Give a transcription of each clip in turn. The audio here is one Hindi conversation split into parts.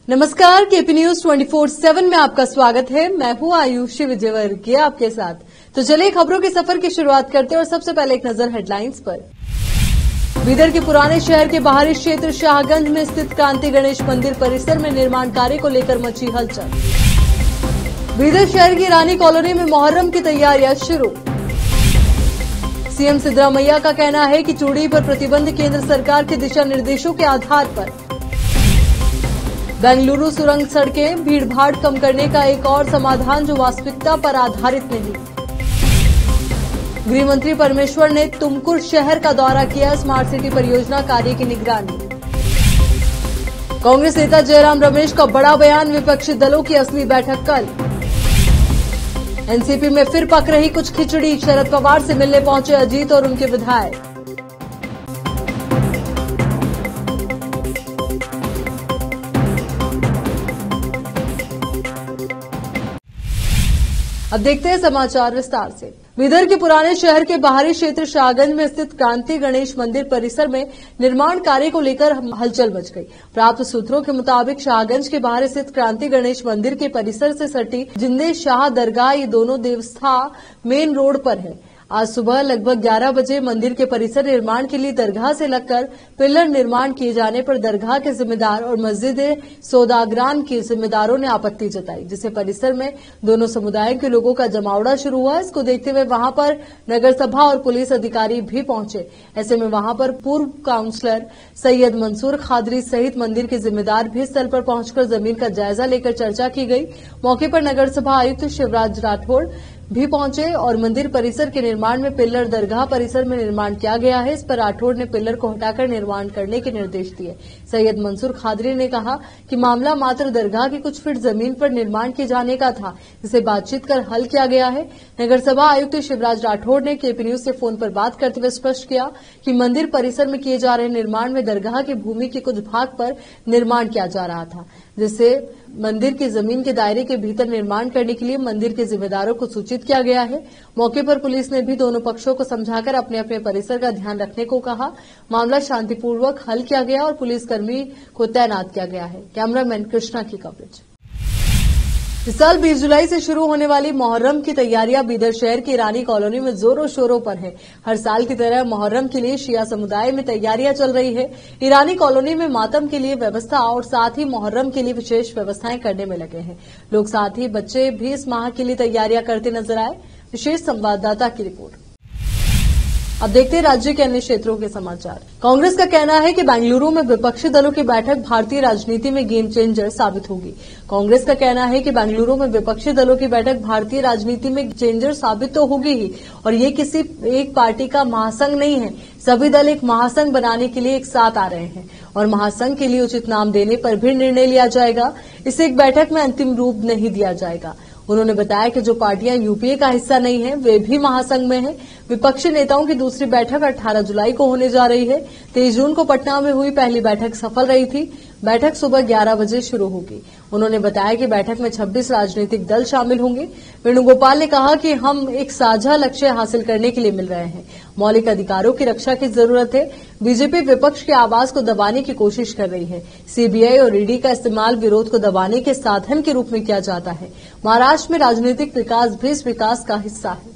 नमस्कार, केपी न्यूज 24/7 में आपका स्वागत है। मैं हूं आयुषी विजयवर्गीय आपके साथ। तो चलिए खबरों के सफर की शुरुआत करते हैं और सबसे पहले एक नजर हेडलाइंस पर। बीदर के पुराने शहर के बाहरी क्षेत्र शाहगंज में स्थित क्रांति गणेश मंदिर परिसर में निर्माण कार्य को लेकर मची हलचल। बीदर शहर की रानी कॉलोनी में मुहर्रम की तैयारियां शुरू। सीएम सिद्धरामैया का कहना है कि चूड़ी पर प्रतिबंध केंद्र सरकार के दिशा निर्देशों के आधार पर। बेंगलुरु सुरंग सड़कें भीड़भाड़ कम करने का एक और समाधान जो वास्तविकता पर आधारित नहीं। गृह मंत्री परमेश्वर ने तुमकुर शहर का दौरा किया, स्मार्ट सिटी परियोजना कार्य की निगरानी। कांग्रेस नेता जयराम रमेश का बड़ा बयान, विपक्षी दलों की असली बैठक कल। एनसीपी में फिर पक रही कुछ खिचड़ी, शरद पवार से मिलने पहुंचे अजीत और उनके विधायक। अब देखते हैं समाचार विस्तार से। बीदर के पुराने शहर के बाहरी क्षेत्र शाहगंज में स्थित क्रांति गणेश मंदिर परिसर में निर्माण कार्य को लेकर हलचल मच गई। प्राप्त सूत्रों के मुताबिक शाहगंज के बाहर स्थित क्रांति गणेश मंदिर के परिसर से सटी जिंदे शाह दरगाह, ये दोनों देवस्थान मेन रोड पर है। आज सुबह लगभग 11 बजे मंदिर के परिसर निर्माण के लिए दरगाह से लगकर पिलर निर्माण किए जाने पर दरगाह के जिम्मेदार और मस्जिद सौदागरान के जिम्मेदारों ने आपत्ति जताई, जिससे परिसर में दोनों समुदायों के लोगों का जमावड़ा शुरू हुआ। इसको देखते हुए वहां पर नगर सभा और पुलिस अधिकारी भी पहुंचे। ऐसे में वहां पर पूर्व काउंसलर सैयद मंसूर खादरी सहित मंदिर के जिम्मेदार भी स्थल पर पहुंचकर जमीन का जायजा लेकर चर्चा की गई। मौके पर नगर सभा आयुक्त शिवराज राठौड़ भी पहुंचे और मंदिर परिसर के निर्माण में पिलर दरगाह परिसर में निर्माण किया गया है, इस पर राठौड़ ने पिलर को हटाकर निर्माण करने के निर्देश दिए। सैयद मंसूर खादरी ने कहा कि मामला मात्र दरगाह की कुछ फीट जमीन पर निर्माण किए जाने का था, जिसे बातचीत कर हल किया गया है। नगर सभा आयुक्त शिवराज राठौड़ ने केपी न्यूज से फोन पर बात करते हुए स्पष्ट किया कि मंदिर परिसर में किए जा रहे निर्माण में दरगाह की भूमि के कुछ भाग पर निर्माण किया जा रहा था, जिससे मंदिर की जमीन के दायरे के भीतर निर्माण करने के लिए मंदिर के जिम्मेदारों को सूचित किया गया है। मौके पर पुलिस ने भी दोनों पक्षों को समझाकर अपने अपने परिसर का ध्यान रखने को कहा। मामला शांतिपूर्वक हल किया गया और पुलिसकर्मी को तैनात किया गया है। कैमरामैन कृष्णा की कवरेज। इस साल 20 जुलाई से शुरू होने वाली मुहर्रम की तैयारियां बीदर शहर की ईरानी कॉलोनी में जोरों शोरों पर है। हर साल की तरह मुहर्रम के लिए शिया समुदाय में तैयारियां चल रही है। ईरानी कॉलोनी में मातम के लिए व्यवस्था और साथ ही मुहर्रम के लिए विशेष व्यवस्थाएं करने में लगे हैं। लोग साथ ही बच्चे भी इस माह के लिए तैयारियां करते नजर आए। विशेष संवाददाता की रिपोर्ट। अब देखते हैं राज्य के अन्य क्षेत्रों के समाचार। कांग्रेस का कहना है कि बेंगलुरु में विपक्षी दलों की बैठक भारतीय राजनीति में गेम चेंजर साबित होगी। कांग्रेस का कहना है कि बेंगलुरु में विपक्षी दलों की बैठक भारतीय राजनीति में चेंजर साबित तो होगी ही, और ये किसी एक पार्टी का महासंघ नहीं है। सभी दल एक महासंघ बनाने के लिए एक साथ आ रहे हैं और महासंघ के लिए उचित नाम देने पर भी निर्णय लिया जाएगा। इसे एक बैठक में अंतिम रूप नहीं दिया जाएगा। उन्होंने बताया कि जो पार्टियां यूपीए का हिस्सा नहीं है वे भी महासंघ में हैं। विपक्षी नेताओं की दूसरी बैठक 18 जुलाई को होने जा रही है। 23 जून को पटना में हुई पहली बैठक सफल रही थी। बैठक सुबह 11 बजे शुरू होगी। उन्होंने बताया कि बैठक में 26 राजनीतिक दल शामिल होंगे। वेणुगोपाल ने कहा कि हम एक साझा लक्ष्य हासिल करने के लिए मिल रहे हैं। मौलिक अधिकारों की रक्षा की जरूरत है। बीजेपी विपक्ष की आवाज को दबाने की कोशिश कर रही है। सीबीआई और ईडी का इस्तेमाल विरोध को दबाने के साधन के रूप में किया जाता है। महाराष्ट्र में राजनीतिक विकास भी इस विकास का हिस्सा है।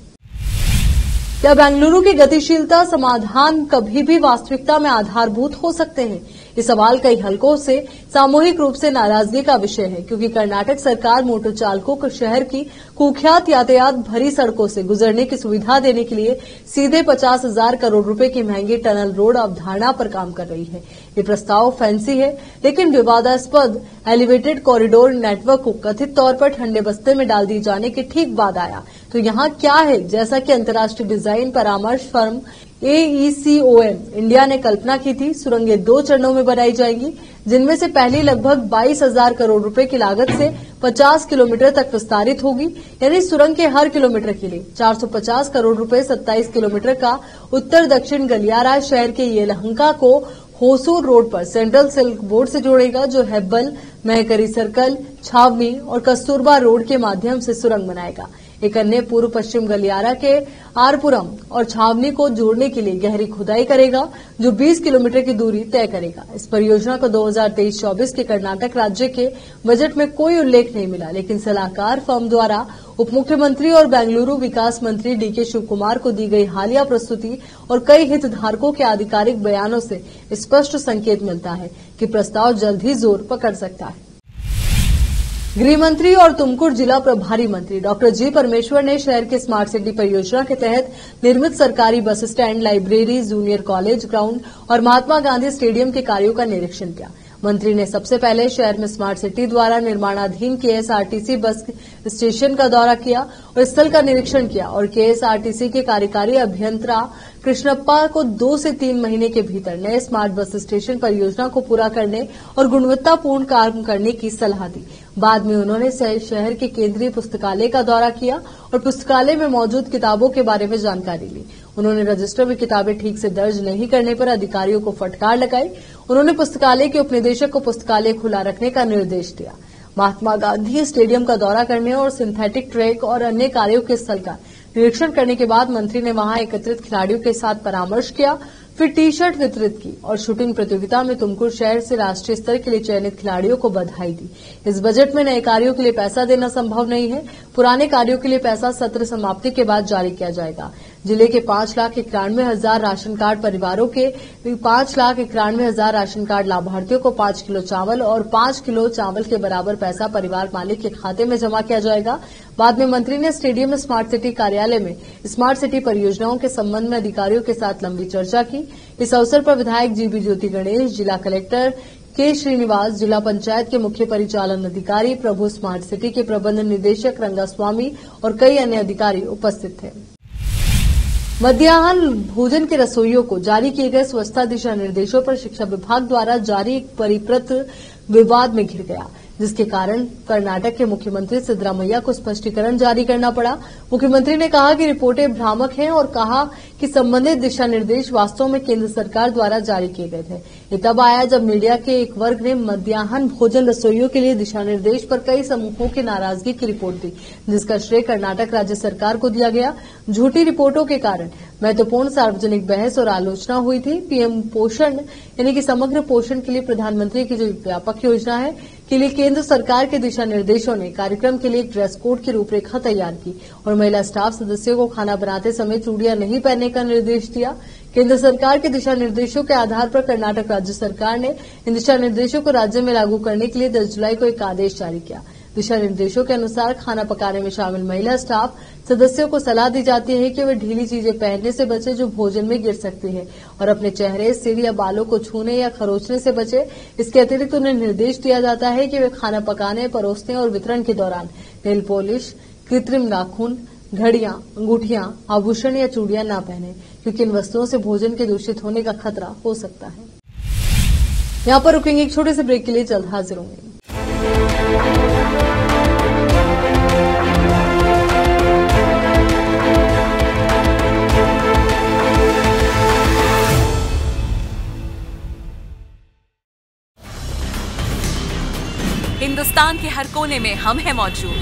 क्या बेंगलुरु की गतिशीलता समाधान कभी भी वास्तविकता में आधारभूत हो सकते हैं? ये सवाल कई हलकों से सामूहिक रूप से नाराजगी का विषय है, क्योंकि कर्नाटक सरकार मोटर चालकों को शहर की कुख्यात यातायात भरी सड़कों से गुजरने की सुविधा देने के लिए सीधे 50,000 करोड़ रुपए की महंगी टनल रोड अवधारणा पर काम कर रही है। ये प्रस्ताव फैंसी है, लेकिन विवादास्पद एलिवेटेड कॉरिडोर नेटवर्क को कथित तौर पर ठंडे बस्ते में डाल दिए जाने के ठीक बाद आया। तो यहाँ क्या है? जैसा कि अंतर्राष्ट्रीय डिजाइन परामर्श फर्म AECOM इंडिया ने कल्पना की थी, सुरंगें 2 चरणों में बनाई जाएंगी, जिनमें से पहली लगभग 22,000 करोड़ रुपए की लागत से 50 किलोमीटर तक विस्तारित होगी। यानी सुरंग के हर किलोमीटर के लिए 450 करोड़ रुपए 27 किलोमीटर का उत्तर दक्षिण गलियारा शहर के येलहंका को होसूर रोड पर सेंट्रल सिल्क बोर्ड से जोड़ेगा, जो हेब्बल, महकरी सर्कल, छावनी और कस्तूरबा रोड के माध्यम से सुरंग बनाएगा। एक अन्य पूर्व पश्चिम गलियारा के आरपुरम और छावनी को जोड़ने के लिए गहरी खुदाई करेगा, जो 20 किलोमीटर की दूरी तय करेगा। इस परियोजना को 2023-24 के कर्नाटक राज्य के बजट में कोई उल्लेख नहीं मिला, लेकिन सलाहकार फर्म द्वारा उप मुख्यमंत्री और बेंगलुरु विकास मंत्री डीके शिव कुमार को दी गई हालिया प्रस्तुति और कई हितधारकों के आधिकारिक बयानों से स्पष्ट संकेत मिलता है कि प्रस्ताव जल्द ही जोर पकड़ सकता है। गृह मंत्री और तुमकुर जिला प्रभारी मंत्री डॉक्टर जी परमेश्वर ने शहर के स्मार्ट सिटी परियोजना के तहत निर्मित सरकारी bus stand, library, junior college ground और महात्मा गांधी स्टेडियम के कार्यों का निरीक्षण किया। मंत्री ने सबसे पहले शहर में स्मार्ट सिटी द्वारा निर्माणाधीन केएसआरटीसी बस स्टेशन का दौरा किया और स्थल का निरीक्षण किया और केएसआरटीसी के कार्यकारी अभियंता कृष्णप्पा को 2 से 3 महीने के भीतर नए स्मार्ट बस स्टेशन परियोजना को पूरा करने और गुणवत्तापूर्ण काम करने की सलाह दी। बाद में उन्होंने शहर के केंद्रीय पुस्तकालय का दौरा किया और पुस्तकालय में मौजूद किताबों के बारे में जानकारी ली। उन्होंने रजिस्टर में किताबें ठीक से दर्ज नहीं करने पर अधिकारियों को फटकार लगाई। उन्होंने पुस्तकालय के उपनिदेशक को पुस्तकालय खुला रखने का निर्देश दिया। महात्मा गांधी स्टेडियम का दौरा करने और सिंथेटिक ट्रैक और अन्य कार्यों के स्थल का निरीक्षण करने के बाद मंत्री ने वहां एकत्रित खिलाड़ियों के साथ परामर्श किया, फिर टी शर्ट वितरित की और शूटिंग प्रतियोगिता में तुमकुर शहर से राष्ट्रीय स्तर के लिए चयनित खिलाड़ियों को बधाई दी। इस बजट में नए कार्यों के लिए पैसा देना संभव नहीं है। पुराने कार्यों के लिए पैसा सत्र समाप्ति के बाद जारी किया जाएगा। जिले के 5,91,000 राशन कार्ड परिवारों के 5,91,000 राशन कार्ड लाभार्थियों को 5 किलो चावल और 5 किलो चावल के बराबर पैसा परिवार मालिक के खाते में जमा किया जाएगा। बाद में मंत्री ने स्टेडियम में स्मार्ट सिटी कार्यालय में स्मार्ट सिटी परियोजनाओं के संबंध में अधिकारियों के साथ लंबी चर्चा की। इस अवसर पर विधायक जीबी ज्योति गणेश, जिला कलेक्टर के श्रीनिवास, जिला पंचायत के मुख्य परिचालन अधिकारी प्रभु, स्मार्ट सिटी के प्रबंध निदेशक रंगास्वामी और कई अन्य अधिकारी उपस्थित थे। मध्याह्न भोजन के रसोइयों को जारी किए गए स्वच्छता दिशा निर्देशों पर शिक्षा विभाग द्वारा जारी एक परिपत्र विवाद में घिर गया, जिसके कारण कर्नाटक के मुख्यमंत्री सिद्धरामैया को स्पष्टीकरण जारी करना पड़ा। मुख्यमंत्री ने कहा कि रिपोर्टें भ्रामक हैं और कहा कि संबंधित दिशा निर्देश वास्तव में केंद्र सरकार द्वारा जारी किए गए थे। ये तब आया जब मीडिया के एक वर्ग ने मध्याह्न भोजन रसोइयों के लिए दिशा निर्देश पर कई समूहों की नाराजगी की रिपोर्ट दी, जिसका श्रेय कर्नाटक राज्य सरकार को दिया गया। झूठी रिपोर्टों के कारण महत्वपूर्ण सार्वजनिक बहस और आलोचना हुई थी। पीएम पोषण यानी कि समग्र पोषण के लिए प्रधानमंत्री की जो व्यापक योजना है के लिए केंद्र सरकार के दिशा निर्देशों ने कार्यक्रम के लिए एक ड्रेस कोड की रूपरेखा तैयार की और महिला स्टाफ सदस्यों को खाना बनाते समय चूड़ियां नहीं पहनने का निर्देश दिया। केंद्र सरकार के दिशा निर्देशों के आधार पर कर्नाटक राज्य सरकार ने इन दिशा निर्देशों को राज्य में लागू करने के लिए 10 जुलाई को एक आदेश जारी किया। दिशा निर्देशों के अनुसार खाना पकाने में शामिल महिला स्टाफ सदस्यों को सलाह दी जाती है कि वे ढीली चीजें पहनने से बचे जो भोजन में गिर सकती है और अपने चेहरे, सिर या बालों को छूने या खरोचने से बचे। इसके अतिरिक्त उन्हें निर्देश दिया जाता है कि वे खाना पकाने, परोसने और वितरण के दौरान नेल पॉलिश, कृत्रिम नाखून, घड़ियां, अंगूठियां, आभूषण या चूड़ियां न पहने, क्योंकि इन वस्तुओं से भोजन के दूषित होने का खतरा हो सकता है। यहाँ पर रुकेंगे एक छोटे से ब्रेक के लिए, जल्द हाजिर होंगे। हिंदुस्तान के हर कोने में हम हैं मौजूद।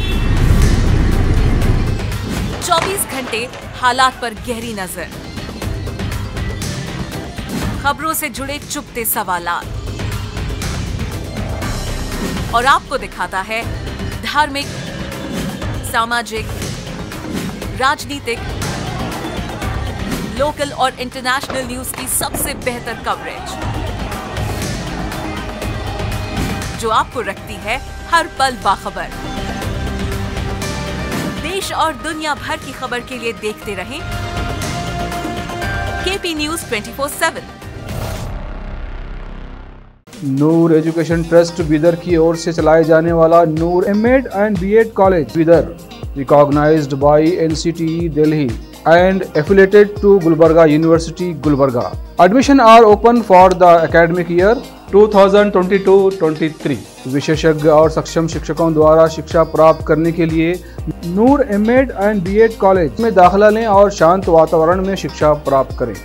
24 घंटे हालात पर गहरी नजर, खबरों से जुड़े चुपते सवालात और आपको दिखाता है धार्मिक, सामाजिक, राजनीतिक, लोकल और इंटरनेशनल न्यूज की सबसे बेहतर कवरेज, जो आपको रखती है हर पल बाखबर। देश और दुनिया भर की खबर के लिए देखते रहें KP news 24/7। Noor education trust Bidar की ओर से चलाए जाने वाला Noor MEd and BEd college Bidar, recognised by NCTE Delhi and affiliated to Gulbarga University, Gulbarga. Admission are open for the academic year 2022-23. विशेषज्ञ और सक्षम शिक्षकों द्वारा शिक्षा प्राप्त करने के लिए नूर एमएड एंड बीएड कॉलेज में दाखिला लें और शांत वातावरण में शिक्षा प्राप्त करें।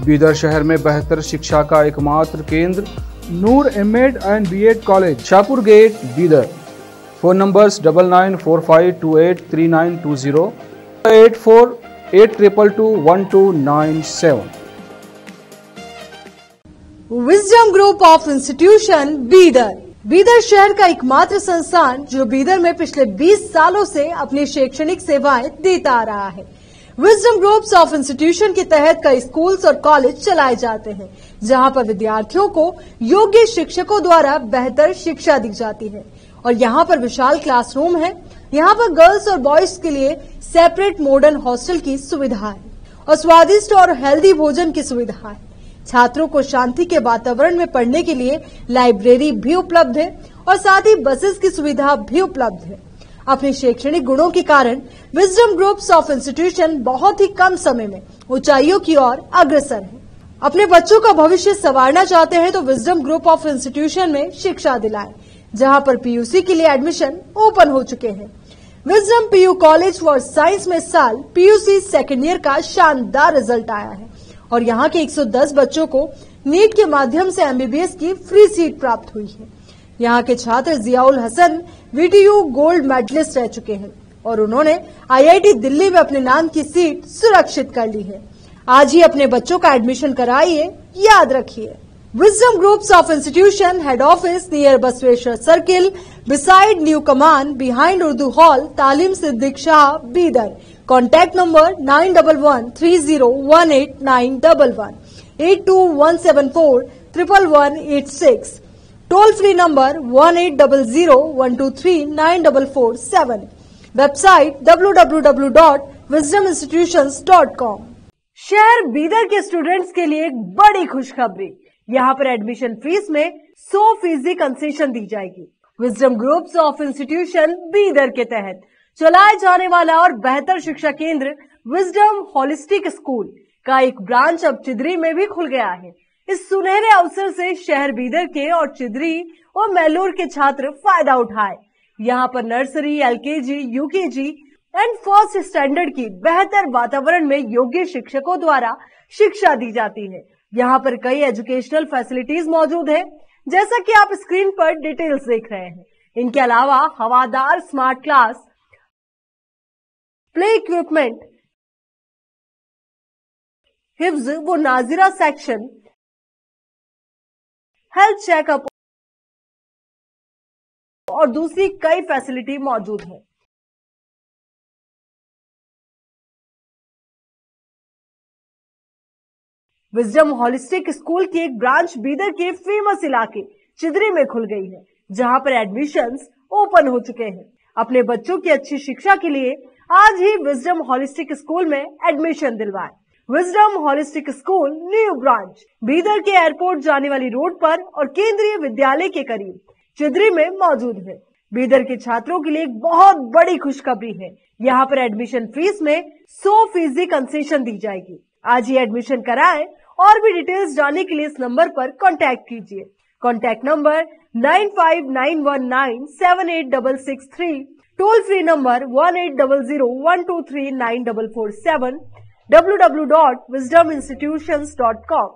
बीदर शहर में बेहतर शिक्षा का एकमात्र केंद्र Noor MEd and BEd college, Shahpur gate, Bidar. Phone numbers 9945283920, 8482221297। Wisdom group of institution Bidar. Bidar शहर का एकमात्र संस्थान जो बीदर में पिछले 20 सालों से अपनी शैक्षणिक सेवाएं देता आ रहा है। विजडम ग्रुप्स ऑफ इंस्टीट्यूशन के तहत कई स्कूल्स और कॉलेज चलाए जाते हैं, जहां पर विद्यार्थियों को योग्य शिक्षकों द्वारा बेहतर शिक्षा दी जाती है। और यहाँ पर विशाल क्लासरूम है। यहाँ पर गर्ल्स और बॉयज के लिए सेपरेट मॉडर्न हॉस्टल की सुविधा है और स्वादिष्ट और हेल्दी भोजन की सुविधा है। छात्रों को शांति के वातावरण में पढ़ने के लिए लाइब्रेरी भी उपलब्ध है और साथ ही बसेस की सुविधा भी उपलब्ध है। अपने शैक्षणिक गुणों के कारण विजडम ग्रुप्स ऑफ इंस्टीट्यूशन बहुत ही कम समय में ऊंचाइयों की ओर अग्रसर है। अपने बच्चों का भविष्य संवारना चाहते हैं तो विजडम ग्रुप ऑफ इंस्टीट्यूशन में शिक्षा दिलाएं, जहां पर पीयूसी के लिए एडमिशन ओपन हो चुके हैं। Wisdom PU college for science में इस साल पीयूसी सेकेंड ईयर का शानदार रिजल्ट आया है और यहाँ के 110 बच्चों को नीट के माध्यम से एमबीबीएस की फ्री सीट प्राप्त हुई है। यहाँ के छात्र Ziaul Hasan VTU gold medallist रह चुके हैं और उन्होंने आईआईटी दिल्ली में अपने नाम की सीट सुरक्षित कर ली है। आज ही अपने बच्चों का एडमिशन कराइए, याद रखिए। Wisdom groups of institution head office near Basaveshwar circle, beside new Kaman, behind Urdu hall, Taleem Siddiq Shah, Bidar. Contact number 9111301891, 8217411186, toll free number 180012394447, website www.wisdominstitutions.com। शहर बीदर के स्टूडेंट्स के लिए एक बड़ी खुशखबरी, यहाँ पर एडमिशन फीस में 100% कंसेशन दी जाएगी। Wisdom groups of institution Bidar के तहत चलाए जाने वाला और बेहतर शिक्षा केंद्र विजडम होलिस्टिक स्कूल का एक ब्रांच अब चिदरी में भी खुल गया है। इस सुनहरे अवसर से शहर बीदर के और चिदरी और मैलूर के छात्र फायदा उठाए। यहाँ पर nursery, LKG, UKG and first standard की बेहतर वातावरण में योग्य शिक्षकों द्वारा शिक्षा दी जाती है। यहाँ पर कई एजुकेशनल फैसिलिटीज मौजूद है, जैसा कि आप स्क्रीन पर डिटेल्स देख रहे हैं। इनके अलावा हवादार स्मार्ट क्लास, प्ले इक्विपमेंट, हिफ्ज व नाजिरा सेक्शन, हेल्थ चेकअप और दूसरी कई फैसिलिटी मौजूद है। विजडम होलिस्टिक स्कूल की एक ब्रांच बीदर के फेमस इलाके चिदरी में खुल गई है, जहां पर एडमिशंस ओपन हो चुके हैं। अपने बच्चों की अच्छी शिक्षा के लिए आज ही विजडम होलिस्टिक स्कूल में एडमिशन दिलवाएं। Wisdom holistic school new branch Bidar के एयरपोर्ट जाने वाली रोड पर और केंद्रीय विद्यालय के करीब चिदरी में मौजूद है। बीदर के छात्रों के लिए एक बहुत बड़ी खुशखबरी है, यहाँ पर एडमिशन फीस में 100% कंसेशन दी जाएगी। आज ही एडमिशन कराएं और भी डिटेल्स जानने के लिए इस नंबर पर कांटेक्ट कीजिए। Contact number 9591978663, toll free number 180012394447, www.wisdominstitutions.com।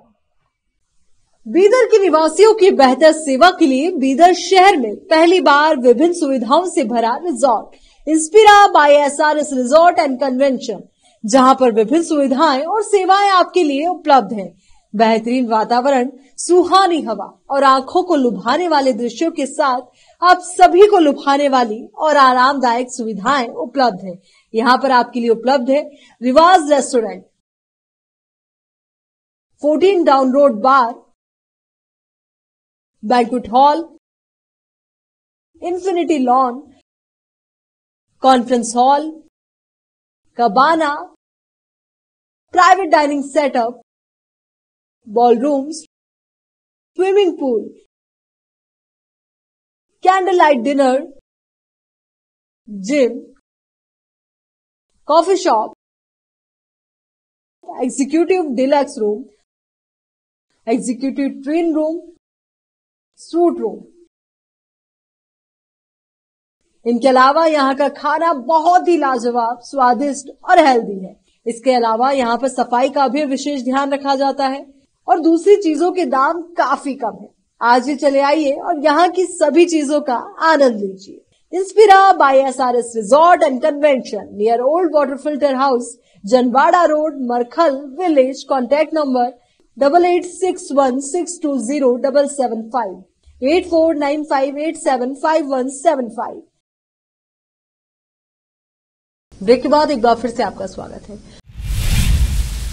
Bidar के निवासियों की बेहतर सेवा के लिए बीदर शहर में पहली बार विभिन्न सुविधाओं से भरा resort Inspira by SRS resort and convention, जहां पर विभिन्न सुविधाएं और सेवाएं आपके लिए उपलब्ध हैं। बेहतरीन वातावरण, सुहानी हवा और आंखों को लुभाने वाले दृश्यों के साथ आप सभी को लुभाने वाली और आरामदायक सुविधाएं उपलब्ध हैं। यहाँ पर आपके लिए उपलब्ध है Riwaz restaurant, 14 down road bar, banquet hall, infinity lawn, conference hall, cabana, private dining setup, ballrooms, swimming pool, candle light dinner, gym, coffee shop, executive deluxe room, executive twin room, suite room. इनके अलावा यहाँ का खाना बहुत ही लाजवाब, स्वादिष्ट और हेल्दी है। इसके अलावा यहाँ पर सफाई का भी विशेष ध्यान रखा जाता है और दूसरी चीजों के दाम काफी कम है। आज ही चले आइए और यहाँ की सभी चीजों का आनंद लीजिए। Inspira by SRS Resort and Convention near Old Water Filter House, Janwada Road, Markhal Village. Contact number 8861620775 8495875175. Break के बाद एक बार फिर से आपका स्वागत है।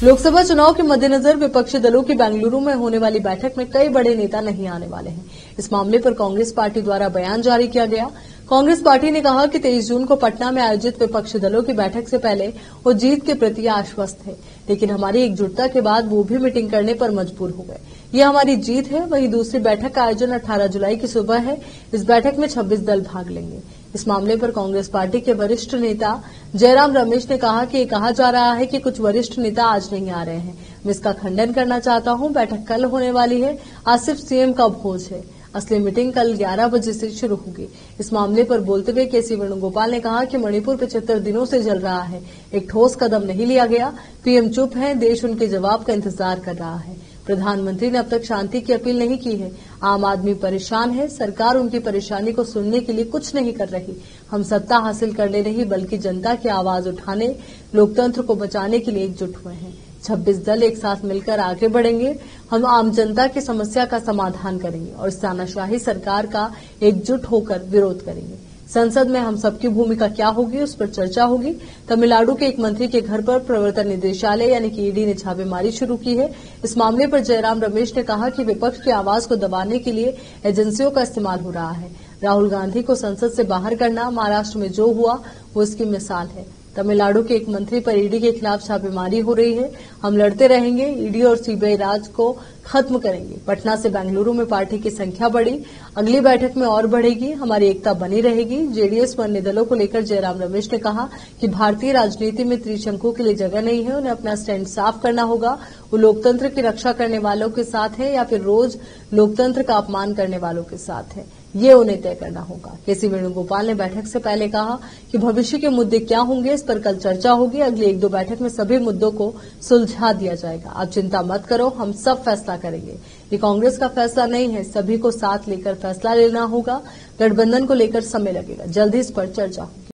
लोकसभा चुनाव के मद्देनजर विपक्षी दलों की बेंगलुरु में होने वाली बैठक में कई बड़े नेता नहीं आने वाले हैं। इस मामले पर कांग्रेस पार्टी द्वारा बयान जारी किया गया। कांग्रेस पार्टी ने कहा कि 23 जून को पटना में आयोजित विपक्षी दलों की बैठक से पहले वो जीत के प्रति आश्वस्त थे, लेकिन हमारी एकजुटता के बाद वो भी मीटिंग करने पर मजबूर हो गए। ये हमारी जीत है। वहीं दूसरी बैठक का आयोजन 18 जुलाई की सुबह है। इस बैठक में 26 दल भाग लेंगे। इस मामले पर कांग्रेस पार्टी के वरिष्ठ नेता जयराम रमेश ने कहा कि ये कहा जा रहा है कि कुछ वरिष्ठ नेता आज नहीं आ रहे हैं। मैं इसका खंडन करना चाहता हूं। बैठक कल होने वाली है। आज सिर्फ सीएम का भोज है। असली मीटिंग कल 11 बजे से शुरू होगी। इस मामले पर बोलते हुए केसी वेणुगोपाल ने कहा कि मणिपुर 75 दिनों से जल रहा है, एक ठोस कदम नहीं लिया गया। पीएम चुप है, देश उनके जवाब का इंतजार कर रहा है। प्रधानमंत्री ने अब तक शांति की अपील नहीं की है। आम आदमी परेशान है। सरकार उनकी परेशानी को सुनने के लिए कुछ नहीं कर रही। हम सत्ता हासिल करने नहीं बल्कि जनता की आवाज उठाने, लोकतंत्र को बचाने के लिए एकजुट हुए हैं। 26 दल एक साथ मिलकर आगे बढ़ेंगे। हम आम जनता की समस्या का समाधान करेंगे और इस तानाशाही सरकार का एकजुट होकर विरोध करेंगे। संसद में हम सबकी भूमिका क्या होगी, उस पर चर्चा होगी। तमिलनाडु के एक मंत्री के घर पर प्रवर्तन निदेशालय यानी कि ईडी ने छापेमारी शुरू की है। इस मामले पर जयराम रमेश ने कहा कि विपक्ष की आवाज को दबाने के लिए एजेंसियों का इस्तेमाल हो रहा है। राहुल गांधी को संसद से बाहर करना महाराष्ट्र में जो हुआ वो इसकी मिसाल है। तमिलनाडु के एक मंत्री पर ईडी के खिलाफ छापेमारी हो रही है। हम लड़ते रहेंगे। ईडी और सीबीआई राज को खत्म करेंगे। पटना से बेंगलुरु में पार्टी की संख्या बढ़ी, अगली बैठक में और बढ़ेगी। हमारी एकता बनी रहेगी। जेडीएस व अन्य दलों को लेकर जयराम रमेश ने कहा कि भारतीय राजनीति में त्रिशंकु के लिए जगह नहीं है। उन्हें अपना स्टैंड साफ करना होगा। वो लोकतंत्र की रक्षा करने वालों के साथ है या फिर रोज लोकतंत्र का अपमान करने वालों के साथ है, ये उन्हें तय करना होगा। केसी वेणुगोपाल ने बैठक से पहले कहा कि भविष्य के मुद्दे क्या होंगे, इस पर कल चर्चा होगी। अगली 1-2 बैठक में सभी मुद्दों को सुलझा दिया जाएगा। आप चिंता मत करो, हम सब फैसला करेंगे। ये कांग्रेस का फैसला नहीं है, सभी को साथ लेकर फैसला लेना होगा। गठबंधन को लेकर समय लगेगा, जल्द ही इस पर चर्चा होगी।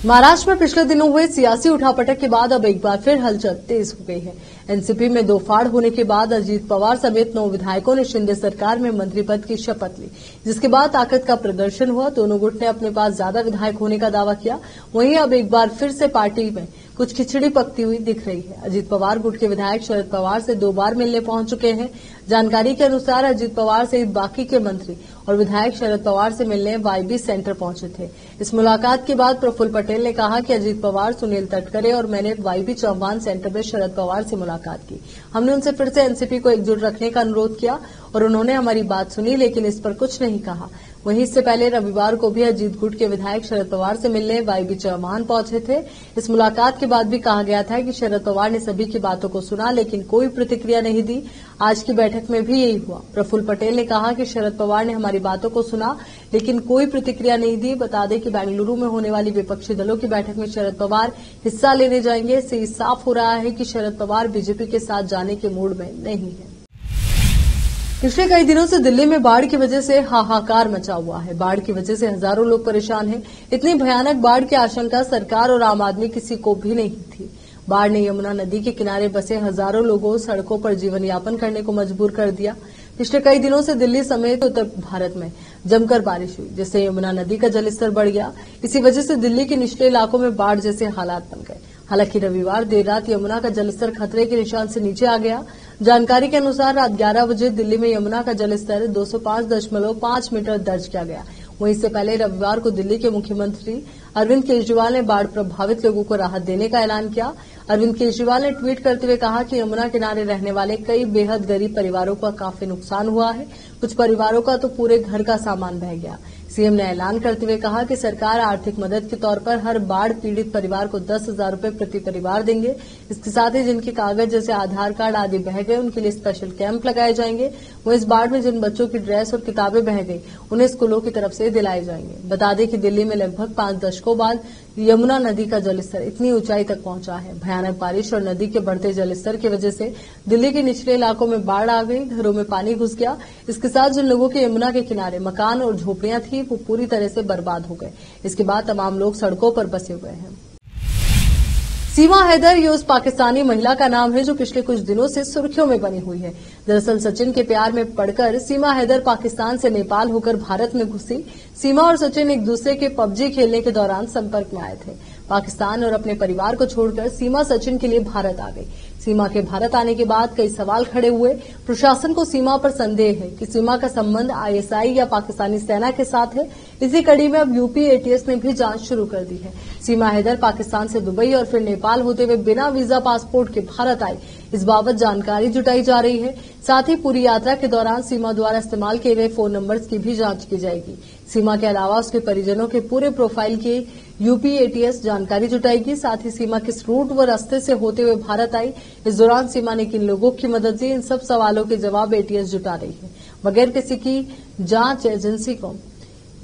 महाराष्ट्र में पिछले दिनों हुए सियासी उठापटक के बाद अब एक बार फिर हलचल तेज हो गई है। एनसीपी में 2 फाड़ होने के बाद अजीत पवार समेत 9 विधायकों ने शिंदे सरकार में मंत्री पद की शपथ ली, जिसके बाद ताकत का प्रदर्शन हुआ। दोनों गुट ने अपने पास ज्यादा विधायक होने का दावा किया। वहीं अब एक बार फिर से पार्टी में कुछ खिचड़ी पकती हुई दिख रही है। अजीत पवार गुट के विधायक शरद पवार से 2 बार मिलने पहुंच चुके हैं। जानकारी के अनुसार अजीत पवार सहित बाकी के मंत्री और विधायक शरद पवार से मिलने वाईबी सेंटर पहुंचे थे। इस मुलाकात के बाद प्रफुल्ल पटेल ने कहा कि अजीत पवार, सुनील तटकरे और मैंने वाईबी चौहान सेंटर में शरद पवार से मुलाकात की। हमने उनसे फिर से एनसीपी को एकजुट रखने का अनुरोध किया और उन्होंने हमारी बात सुनी, लेकिन इस पर कुछ नहीं कहा। वहीं इससे पहले रविवार को भी अजीत गुट के विधायक शरद पवार से मिलने वाईबी चौहान पहुंचे थे। इस मुलाकात के बाद भी कहा गया था कि शरद पवार ने सभी की बातों को सुना, लेकिन कोई प्रतिक्रिया नहीं दी। आज की बैठक में भी यही हुआ। प्रफुल्ल पटेल ने कहा कि शरद पवार ने हमारी बातों को सुना, लेकिन कोई प्रतिक्रिया नहीं दी। बता दें कि बेंगलुरु में होने वाली विपक्षी दलों की बैठक में शरद पवार हिस्सा लेने जाएंगे। इससे साफ हो रहा है कि शरद पवार बीजेपी के साथ जाने के मूड में नहीं है। पिछले कई दिनों से दिल्ली में बाढ़ की वजह से हाहाकार मचा हुआ है। बाढ़ की वजह से हजारों लोग परेशान हैं। इतनी भयानक बाढ़ की आशंका सरकार और आम आदमी किसी को भी नहीं थी। बाढ़ ने यमुना नदी के किनारे बसे हजारों लोगों सड़कों पर जीवन यापन करने को मजबूर कर दिया। पिछले कई दिनों से दिल्ली समेत उत्तर भारत में जमकर बारिश हुई, जिससे यमुना नदी का जलस्तर बढ़ गया। इसी वजह से दिल्ली के निचले इलाकों में बाढ़ जैसे हालात बन गए। हालांकि रविवार देर रात यमुना का जलस्तर खतरे के निशान से नीचे आ गया। जानकारी के अनुसार रात 11 बजे दिल्ली में यमुना का जलस्तर 205.5 मीटर दर्ज किया गया। वहीं इससे पहले रविवार को दिल्ली के मुख्यमंत्री अरविंद केजरीवाल ने बाढ़ प्रभावित लोगों को राहत देने का ऐलान किया। अरविंद केजरीवाल ने ट्वीट करते हुए कहा कि यमुना किनारे रहने वाले कई बेहद गरीब परिवारों का काफी नुकसान हुआ है। कुछ परिवारों का तो पूरे घर का सामान बह गया। सीएम ने ऐलान करते हुए कहा कि सरकार आर्थिक मदद के तौर पर हर बाढ़ पीड़ित परिवार को 10,000 रूपये प्रति परिवार देंगे। इसके साथ ही जिनके कागज जैसे आधार कार्ड आदि बह गए उनके लिए स्पेशल कैंप लगाए जाएंगे। वो इस बाढ़ में जिन बच्चों की ड्रेस और किताबें बह गई उन्हें स्कूलों की तरफ से दिलाए जाएंगे। बता दें कि दिल्ली में लगभग 5 दशकों बाद यमुना नदी का जलस्तर इतनी ऊंचाई तक पहुंचा है। भयानक बारिश और नदी के बढ़ते जलस्तर की वजह से दिल्ली के निचले इलाकों में बाढ़ आ गई, घरों में पानी घुस गया। इसके साथ जिन लोगों के यमुना के किनारे मकान और झोपड़ियां थी वो पूरी तरह से बर्बाद हो गए। इसके बाद तमाम लोग सड़कों पर बसे हुए हैं। सीमा हैदर ये उस पाकिस्तानी महिला का नाम है जो पिछले कुछ दिनों से सुर्खियों में बनी हुई है। दरअसल सचिन के प्यार में पड़कर सीमा हैदर पाकिस्तान से नेपाल होकर भारत में घुसी। सीमा और सचिन एक दूसरे के पबजी खेलने के दौरान संपर्क में आए थे। पाकिस्तान और अपने परिवार को छोड़कर सीमा सचिन के लिए भारत आ गई। सीमा के भारत आने के बाद कई सवाल खड़े हुए। प्रशासन को सीमा पर संदेह है कि सीमा का संबंध आईएसआई या पाकिस्तानी सेना के साथ है। इसी कड़ी में अब यूपी एटीएस ने भी जांच शुरू कर दी है। सीमा हैदर पाकिस्तान से दुबई और फिर नेपाल होते हुए बिना वीजा पासपोर्ट के भारत आई, इस बाबत जानकारी जुटाई जा रही है। साथ ही पूरी यात्रा के दौरान सीमा द्वारा इस्तेमाल किए गए फोन नंबर्स की भी जांच की जाएगी। सीमा के अलावा उसके परिजनों के पूरे प्रोफाइल की यूपी एटीएस जानकारी जुटाएगी। साथ ही सीमा किस रूट व रास्ते से होते हुए भारत आई, इस दौरान सीमा ने किन लोगों की मदद ली, इन सब सवालों के जवाब एटीएस जुटा रही है। बगैर किसी की जांच एजेंसी को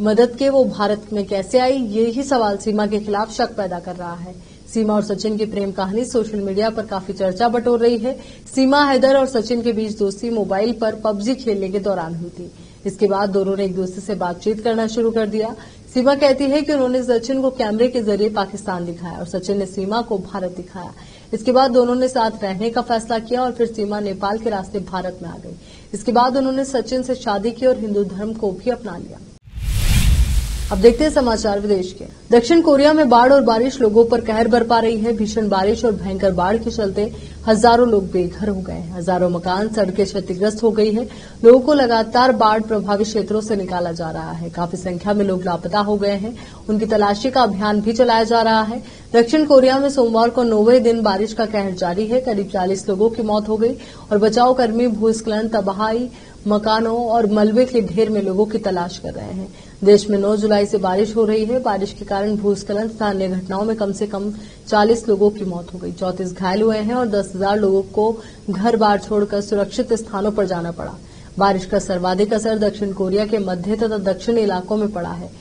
मदद के वो भारत में कैसे आई, यही सवाल सीमा के खिलाफ शक पैदा कर रहा है। सीमा और सचिन की प्रेम कहानी सोशल मीडिया पर काफी चर्चा बटोर रही है। सीमा हैदर और सचिन के बीच दोस्ती मोबाइल पर पबजी खेलने के दौरान हुई थी। इसके बाद दोनों ने एक दूसरे से बातचीत करना शुरू कर दिया। सीमा कहती है कि उन्होंने सचिन को कैमरे के जरिए पाकिस्तान दिखाया और सचिन ने सीमा को भारत दिखाया। इसके बाद दोनों ने साथ रहने का फैसला किया और फिर सीमा नेपाल के रास्ते भारत में आ गई। इसके बाद उन्होंने सचिन से शादी की और हिंदू धर्म को भी अपना लिया। अब देखते हैं समाचार विदेश के। दक्षिण कोरिया में बाढ़ और बारिश लोगों पर कहर बरपा रही है। भीषण बारिश और भयंकर बाढ़ के चलते हजारों लोग बेघर हो गए हैं। हजारों मकान, सड़कें क्षतिग्रस्त हो गई है। लोगों को लगातार बाढ़ प्रभावित क्षेत्रों से निकाला जा रहा है। काफी संख्या में लोग लापता हो गए हैं। उनकी तलाशी का अभियान भी चलाया जा रहा है। दक्षिण कोरिया में सोमवार को 9वें दिन बारिश का कहर जारी है। करीब 40 लोगों की मौत हो गई और बचाव कर्मी भूस्खलन, तबाही, मकानों और मलबे के ढेर में लोगों की तलाश कर रहे हैं। देश में 9 जुलाई से बारिश हो रही है। बारिश के कारण भूस्खलन तथा अन्य घटनाओं में कम से कम 40 लोगों की मौत हो गई, 34 घायल हुए हैं और 10,000 लोगों को घर बार छोड़कर सुरक्षित स्थानों पर जाना पड़ा। बारिश का सर्वाधिक असर दक्षिण कोरिया के मध्य तथा दक्षिण इलाकों में पड़ा है।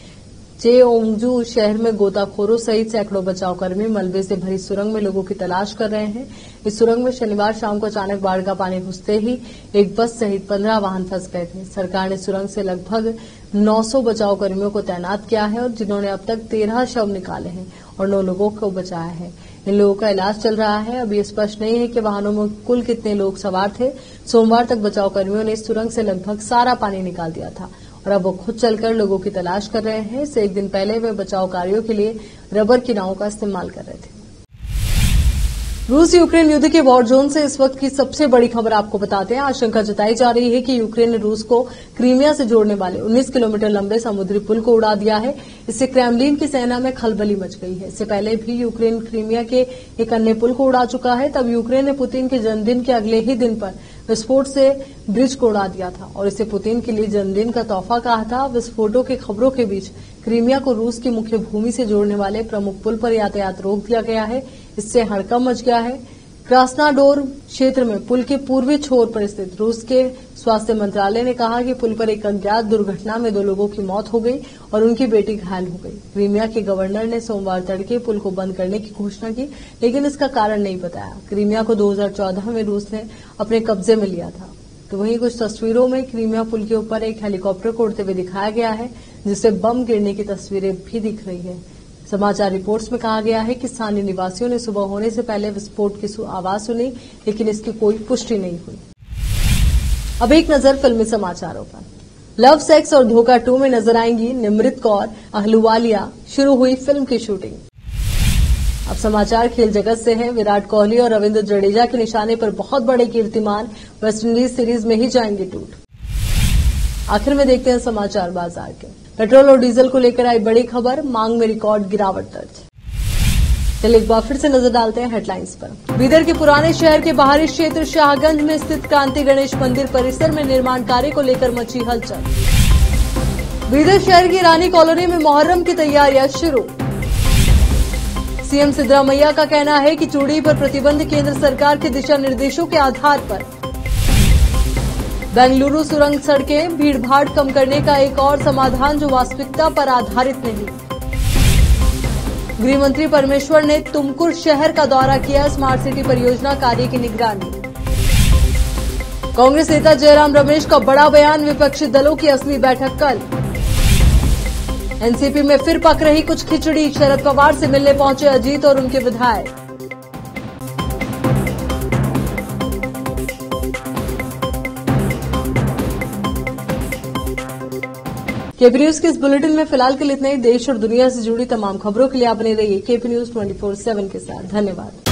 चेओंगजू शहर में गोताखोरों सहित सैकड़ों बचावकर्मी मलबे से भरी सुरंग में लोगों की तलाश कर रहे हैं। इस सुरंग में शनिवार शाम को अचानक बाढ़ का पानी घुसते ही एक बस सहित 15 वाहन फंस गए थे। सरकार ने सुरंग से लगभग 900 बचावकर्मियों को तैनात किया है और जिन्होंने अब तक 13 शव निकाले हैं और 9 लोगों को बचाया है। इन लोगों का इलाज चल रहा है। अभी ये स्पष्ट नहीं है कि वाहनों में कुल कितने लोग सवार थे। सोमवार तक बचावकर्मियों ने इस सुरंग से लगभग सारा पानी निकाल दिया था और अब वो खुद चलकर लोगों की तलाश कर रहे हैं। इससे एक दिन पहले वे बचाव कार्यों के लिए रबर की नावों का इस्तेमाल कर रहे थे। रूस यूक्रेन युद्ध के वॉर जोन से इस वक्त की सबसे बड़ी खबर आपको बताते हैं। आशंका जताई जा रही है कि यूक्रेन ने रूस को क्रीमिया से जोड़ने वाले 19 किलोमीटर लंबे समुद्री पुल को उड़ा दिया है। इससे क्रेमलिन की सेना में खलबली मच गई है। इससे पहले भी यूक्रेन क्रीमिया के एक अन्य पुल को उड़ा चुका है। तब यूक्रेन ने पुतिन के जन्मदिन के अगले ही दिन पर विस्फोट से ब्रिज को उड़ा दिया था और इसे पुतिन के लिए जन्मदिन का तोहफा कहा था। विस्फोटों की खबरों के बीच क्रीमिया को रूस की मुख्य भूमि से जोड़ने वाले प्रमुख पुल पर यातायात रोक दिया गया है। इससे हड़कंप मच गया है। क्रास्नाडोर क्षेत्र में पुल के पूर्वी छोर पर स्थित रूस के स्वास्थ्य मंत्रालय ने कहा कि पुल पर एक अज्ञात दुर्घटना में 2 लोगों की मौत हो गई और उनकी बेटी घायल हो गई। क्रीमिया के गवर्नर ने सोमवार तड़के पुल को बंद करने की घोषणा की, लेकिन इसका कारण नहीं बताया। क्रीमिया को 2014 में रूस ने अपने कब्जे में लिया था। तो वहीं कुछ तस्वीरों में क्रीमिया पुल के ऊपर एक हेलीकॉप्टर को उड़ते हुए दिखाया गया है, जिससे बम गिरने की तस्वीरें भी दिख रही है। समाचार रिपोर्ट्स में कहा गया है कि स्थानीय निवासियों ने सुबह होने से पहले विस्फोट की आवाज सुनी, लेकिन इसकी कोई पुष्टि नहीं हुई। अब एक नजर फिल्मी समाचारों पर। लव, सेक्स और धोखा 2 में नजर आएंगी निमृत कौर अहलूवालिया। शुरू हुई फिल्म की शूटिंग। अब समाचार खेल जगत से हैं। विराट कोहली और रविंद्र जडेजा के निशाने पर बहुत बड़े कीर्तिमान वेस्टइंडीज सीरीज में ही जाएंगे टूट। आखिर में देखते हैं समाचार बाजार के। पेट्रोल और डीजल को लेकर आई बड़ी खबर, मांग में रिकॉर्ड गिरावट दर्ज। चलिए एक बार फिर से नजर डालते हैं हेडलाइंस पर। बीदर के पुराने शहर के बाहरी क्षेत्र शाहगंज में स्थित क्रांति गणेश मंदिर परिसर में निर्माण कार्य को लेकर मची हलचल। बीदर शहर की रानी कॉलोनी में मुहर्रम की तैयारियां शुरू। सीएम सिद्धरामैया का कहना है कि चूड़ी पर प्रतिबंध केंद्र सरकार के दिशा निर्देशों के आधार पर। बेंगलुरु सुरंग सड़कें, भीड़भाड़ कम करने का एक और समाधान जो वास्तविकता पर आधारित नहीं। गृह मंत्री परमेश्वर ने तुमकुर शहर का दौरा किया, स्मार्ट सिटी परियोजना कार्य की निगरानी। कांग्रेस नेता जयराम रमेश का बड़ा बयान, विपक्षी दलों की असली बैठक कल। एनसीपी में फिर पक रही कुछ खिचड़ी, शरद पवार से मिलने पहुंचे अजीत और उनके विधायक। केपी न्यूज के इस बुलेटिन में फिलहाल के लिए इतना ही। देश और दुनिया से जुड़ी तमाम खबरों के लिए आप बने रहिए केपी न्यूज 24/7 के साथ। धन्यवाद।